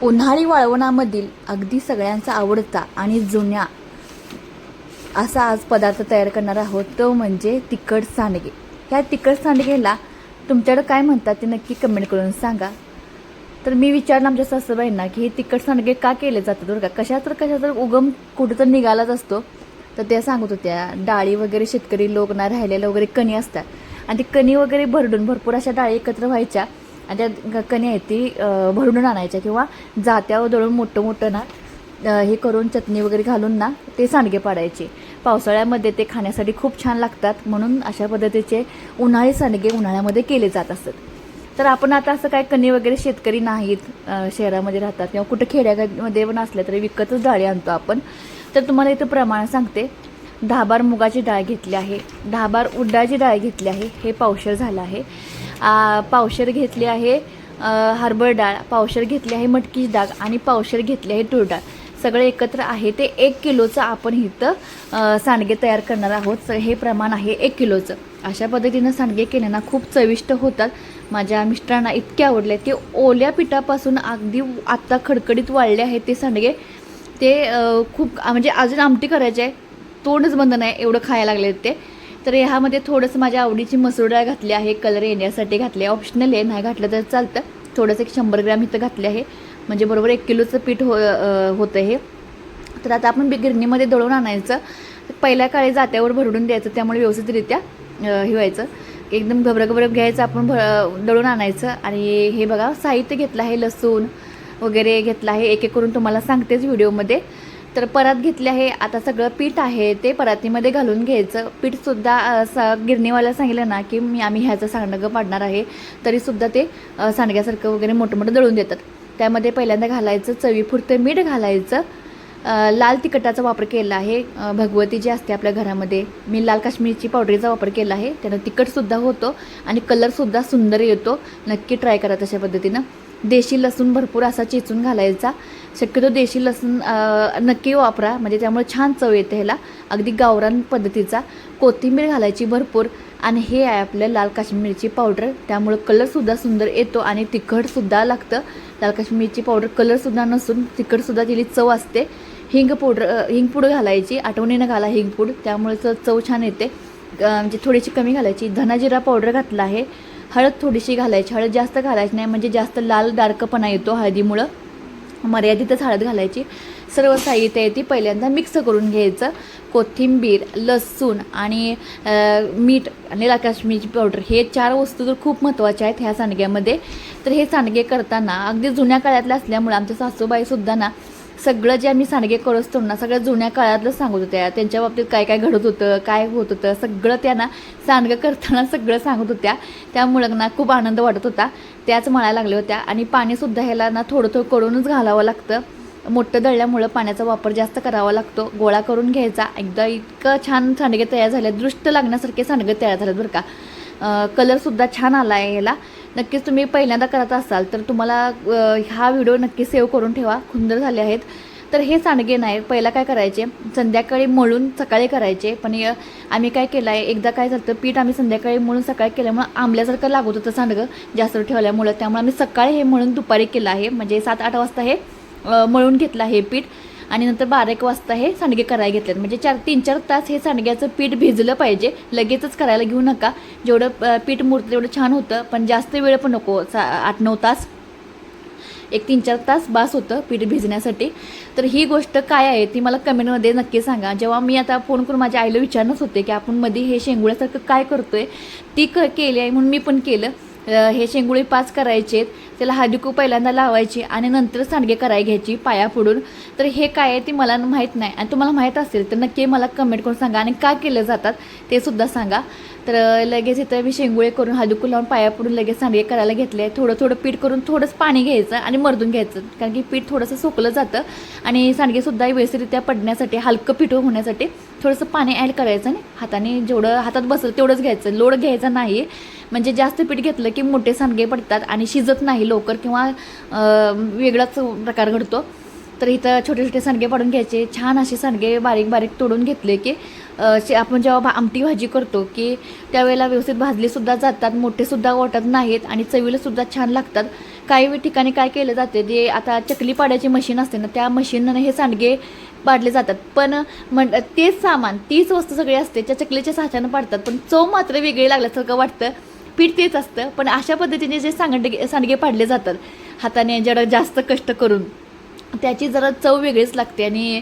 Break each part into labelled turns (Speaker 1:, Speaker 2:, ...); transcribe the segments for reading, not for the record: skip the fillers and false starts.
Speaker 1: उन्हाळी वाळवणामधील अगदी सगळ्यांचा आवडता आणि जुन्या असा आज पदार्थ तयार करणार आहोत, तो म्हणजे तिखट सांडगे. ह्या तिखट सांडगेला तुमच्याकडे काय म्हणतात ते नक्की कमेंट करून सांगा. तर मी विचारलं आमच्या सासूबाईंना की हे तिखट सांडगे का केले जातात बरं का, कशा तर उगम कुठं तर निघालाच असतो. तर त्या सांगत होत्या डाळी वगैरे शेतकरी लोक ना राहिलेल्या वगैरे कणी असतात आणि ती कणी वगैरे भरडून भरपूर अशा डाळी एकत्र व्हायच्या आणि त्या कणी आहेत ती भरडून आणायच्या किंवा जात्यावर दळून मोठं ना हे करून चटणी वगैरे घालून ना ते सांडगे पाडायचे. पावसाळ्यामध्ये ते खाण्यासाठी खूप छान लागतात, म्हणून अशा पद्धतीचे उन्हाळी सांडगे उन्हाळ्यामध्ये केले जात असतात. तर आपण आता असं काय कणी वगैरे शेतकरी नाहीत, शहरामध्ये राहतात किंवा कुठं खेड्यामध्ये पण असल्या तरी विकतच डाळी आणतो आपण. तर तुम्हाला इथं प्रमाण सांगते. 10 बार मुगाची डाळ घेतली आहे, 10 बार उडदाची डाळ घेतली आहे, हे पावशेर झालं आहे. पावशेर घेतली आहे हरभरा डाळ, पावशेर घेतली आहे मटकीची डाळ आणि पावशेर घेतली आहे तूर डाळ. सगळे एकत्र आहे ते 1 किलोचं आपण इथं सांडगे तयार करणार आहोत. हे प्रमाण आहे 1 किलोचं. अशा पद्धतीनं सांडगे केले ना खूप चविष्ट होतात. माझ्या मिस्टरांना इतके आवडले. ते ओल्या पिठापासून अगदी आत्ता खडखडीत वाळले आहेत ते सांडगे. ते खूप म्हणजे अजून आमटी करायची आहे, तोंडच बंद नाही एवढं खायला लागले ते. तर ह्यामध्ये थोडंसं माझ्या आवडीची मसूर डाळ घातली आहे, कलर येण्यासाठी घातली आहे, ऑप्शनल आहे, नाही घातलं तर चालतं. थोडंसं 100 ग्रॅम इथं घातले आहे, म्हणजे बरोबर 1 किलोचं पीठ होतं हे. तर आता आपण गिरणीमध्ये दळून आणायचं. पहिल्या काळी जात्यावर भरडून द्यायचं, त्यामुळे व्यवस्थितरित्या हे व्हायचं. एकदम घबरं घ्यायचं, आपण दळून आणायचं. आणि हे बघा साहित्य घेतलं आहे, लसूण वगैरे घेतलं आहे, एक एक करून तुम्हाला सांगतेच व्हिडिओमध्ये. तर परात घेतली आहे. आता सगळं पीठ आहे ते परातीमध्ये घालून घ्यायचं. पीठसुद्धा गिरणीवाल्याला सांगितलं ना की आम्ही ह्याचं सांडगं पाडणार आहे, तरीसुद्धा ते सांडग्यासारखं वगैरे मोठं दळून देतात. त्यामध्ये पहिल्यांदा घालायचं चवीपुरतं मीठ घालायचं. लाल तिखटाचा वापर केला आहे, भगवती जी असते आपल्या घरामध्ये, मी लाल काश्मीरची पावडरीचा वापर केला आहे. त्यानं तिखटसुद्धा होतो आणि कलरसुद्धा सुंदर येतो. नक्की ट्राय करा तशा पद्धतीनं. देशी लसूण भरपूर असा चेचून घालायचा. शक्यतो देशी लसूण नक्की वापरा, म्हणजे त्यामुळे छान चव येते ह्याला, अगदी गावरान पद्धतीचा. कोथिंबीर घालायची भरपूर. आणि हे आहे आपलं लाल काश्मीरची पावडर, त्यामुळं कलरसुद्धा सुंदर येतो आणि तिखटसुद्धा लागतं. लाल काश्मीरची पावडर कलरसुद्धा नसून तिखटसुद्धा दिली चव असते. हिंगपूड घालायची, आठवणीनं घाला हिंगपूड, त्यामुळे चव छान येते. म्हणजे थोडीशी कमी घालायची. धना जिरा पावडर घातला आहे. हळद थोडीशी घालायची, हळद जास्त घालायची नाही, म्हणजे जास्त लाल डार्कपणा येतो हळदीमुळं, मर्यादितच हळद घालायची. सर्व साहित्य आहे ती पहिल्यांदा मिक्स करून घ्यायचं. कोथिंबीर, लसूण आणि मीठ आणि लाल काश्मीरची पावडर, हे 4 वस्तू तर खूप महत्त्वाच्या आहेत ह्या सांडग्यामध्ये. तर हे सांडगे करताना अगदी जुन्या काळातलं असल्यामुळे आमच्या सासूबाईसुद्धा ना सगळं जे आम्ही सांडगे करत असतो ना सगळं जुन्या काळातलंच सांगत होत्या. त्यांच्या बाबतीत काय काय घडत होतं, काय होत होतं, सगळं त्यांना सांडगं करताना सगळं सांगत होत्या. त्यामुळं ना खूप आनंद वाटत होता. त्याच मळायला लागल्या होत्या. आणि पाणीसुद्धा ह्याला ना थोडं करूनच घालावं लागतं. मोठं दळल्यामुळं पाण्याचा वापर जास्त करावा लागतो. गोळा करून घ्यायचा. एकदा इतकं छान सांडगे तयार झाले, दृष्ट लागण्यासारखे सांडगे तयार झालेत बरं का. कलरसुद्धा छान आला आहे ह्याला. नक्कीच तुम्ही पहिल्यांदा करत असाल तर तुम्हाला हा व्हिडिओ नक्की सेव्ह करून ठेवा, सुंदर झाले आहेत. तर हे सांडगे नाही, पहिला काय करायचे, संध्याकाळी मळून सकाळी करायचे. पण आम्ही काय केलं आहे, एकदा काय झालं पीठ आम्ही संध्याकाळी मळून सकाळी केल्यामुळं आंबल्यासारखं लागत होतं सांडगं जास्त ठेवल्यामुळं, त्यामुळे आम्ही सकाळी हे मळून दुपारी केलं आहे. म्हणजे 7-8 वाजता हे मळून घेतलं आहे पीठ आणि नंतर 12-1 वाजता हे सांडगे करायला घेतलेत. म्हणजे 3-4 तास हे सांडग्याचं पीठ भिजलं पाहिजे. लगेचच करायला घेऊ नका. जेवढं पीठ मुरतं तेवढं छान होतं, पण जास्त वेळ पण नको, 8-9 तास, एक 3-4 तास बास होतं पीठ भिजण्यासाठी. तर ही गोष्ट काय आहे ती मला कमेंटमध्ये नक्की सांगा. जेव्हा मी आता फोन करून माझ्या आईला विचारणंच होते की आपण मध्ये हे शेंगुळ्यासारखं काय करतोय, ती केली आहे म्हणून मी पण केलं. हे शेंगुळे 5 करायचे, त्याला हळदीकुंकू पहिल्यांदा लावायची आणि नंतर सांडगे करायला घ्यायची पाया पडून. तर हे काय आहे ती मला माहीत नाही, आणि तुम्हाला माहीत असेल तर नक्की मला कमेंट करून सांगा आणि का केलं जातात ते सुद्धा सांगा. तर लगेच इथं मी शेंगुळे करून हळदीकुंकू लावून पाया पडून लगेच सांडगे करायला घेतले. थोडं पीठ करून थोडंसं पाणी घ्यायचं आणि मर्दून घ्यायचं, कारण की पीठ थोडंसं सुकलं जातं आणि सांडगेसुद्धा व्यवस्थितरित्या पडण्यासाठी, हलकं पीठ होण्यासाठी थोडंसं पाणी ॲड करायचं आणि हाताने जेवढं हातात बसेल तेवढंच घ्यायचं, लोड घ्यायचा नाही. म्हणजे जास्त पीठ घेतलं की मोठे सांडगे पडतात आणि शिजत नाही लवकर किंवा वेगळाच प्रकार घडतो. तर इथं छोटे सांडगे पाडून घ्यायचे. छान असे सांडगे बारीक तोडून घेतले की आपण जेव्हा आमटी भाजी करतो की त्यावेळेला व्यवस्थित भाजलीसुद्धा जातात, मोठेसुद्धा वाटत नाहीत आणि चवीलासुद्धा छान लागतात. काही ठिकाणी काय केलं जाते, जे आता चकली पाड्याची मशीन असते ना, त्या मशीननं हे सांडगे पाडले जातात. पण तेच सामान, तीच वस्तू सगळी असते, त्या चकलीच्या साच्यानं पाडतात, पण चव मात्र वेगळी लागल्यासारखं वाटतं. पीठ तेच असतं, पण अशा पद्धतीने जे सांडगे पाडले जातात हाताने जरा जास्त कष्ट करून, त्याची जरा चव वेगळीच लागते. आणि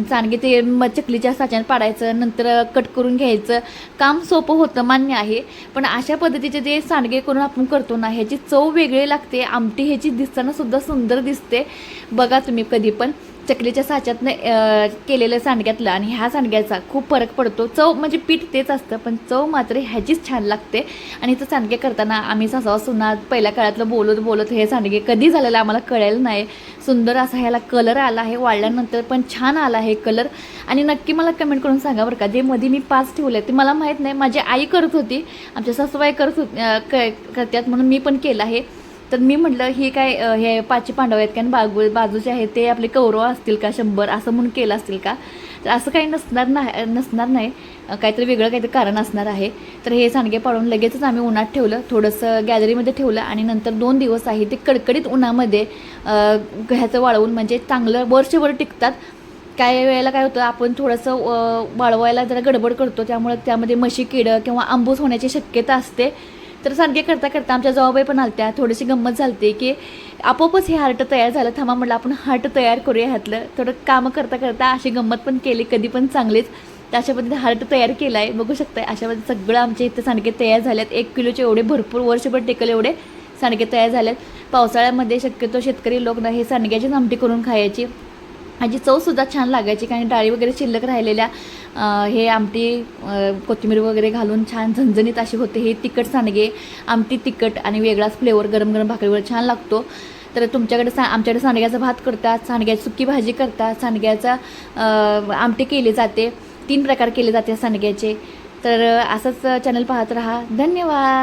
Speaker 1: सांडगे ते चकलीच्या साच्याने पाडायचं, नंतर कट करून घ्यायचं, काम सोपं होतं मान्य आहे. पण अशा पद्धतीचे जे सांडगे करून आपण करतो ना, ह्याची चव वेगळी लागते. आमटी ह्याची दिसताना सुद्धा सुंदर दिसते. बघा तुम्ही कधी पण चकलीच्या साच्यातनं केलेल्या सांडग्यातलं आणि ह्या सांडग्याचा खूप फरक पडतो. चव म्हणजे पीठ तेच असतं, पण चव मात्र ह्याचीच छान लागते. आणि इथं सांडगे करताना आम्ही सासवा सुना पहिल्या काळातलं बोलत हे सांडगे कधी झालेलं आम्हाला कळेल नाही. सुंदर असा ह्याला कलर आला आहे, वाळल्यानंतर पण छान आला आहे कलर. आणि नक्की मला कमेंट करून सांगा बरं का, जे मध्ये मी 5 ठेवले ते मला माहीत नाही, माझी आई करत होती, आमच्या सासूबाई करतात म्हणून मी पण केलं आहे. तर मी म्हटलं हे काय, हे 5 पांडव आहेत का, आणि बाजूचे आहेत ते आपले कौरव असतील का 100 असं म्हणून केलं असतील का. तर असं काही नसणार नाही, काहीतरी वेगळं काहीतरी कारण असणार आहे. तर हे सांडगे पाडून लगेचच आम्ही उन्हात ठेवलं, थोडंसं गॅलरीमध्ये ठेवलं, आणि नंतर 2 दिवस आहे ते कडकडीत उन्हामध्ये ह्याचं वाळवून, म्हणजे चांगलं वर्षभर टिकतात. काही वेळेला काय होतं, आपण थोडंसं वाळवायला जरा गडबड करतो, त्यामुळे त्यामध्ये म्हशी किडं किंवा आंबूस होण्याची शक्यता असते. तर सांडगे करता करता आमच्या जाऊबाई पण आलत्या, थोडीशी गंमत झालते की आपोआपच हे हार्ट तयार झालं. थांबा म्हटलं आपण हार्ट तयार करूया ह्यातलं. थोडं कामं करता करता अशी गंमत पण केली, कधी पण चांगलीच. तर अशा पद्धतीने हार्ट तयार केला आहे, बघू शकताय. अशा पद्धतीने सगळं आमच्या इथं सांडगे तयार झालेत. 1 किलोचे एवढे भरपूर वर्षभर टेकल एवढे सांडगे तयार झालेत. पावसाळ्यामध्ये शक्यतो शेतकरी लोक ना हे सांडग्याचीच आमटी करून खायची. ह्याची चवसुद्धा छान लागायची, कारण डाळी वगैरे शिल्लक राहिलेल्या हे आमटी कोथिंबीर वगैरे घालून छान झणझणीत अशी होते. हे तिखट सांडगे, आमटी तिखट आणि वेगळाच फ्लेवर गरम गरम भाकरीवर छान लागतो. तर तुमच्याकडे आमच्याकडे सांडग्याचा भात करतात, सांडग्याची सुकी भाजी करतात, सांडग्याचा आमटी केली जाते. 3 प्रकार केले जाते सांडग्याचे. तर असंच चॅनल पाहत राहा. धन्यवाद.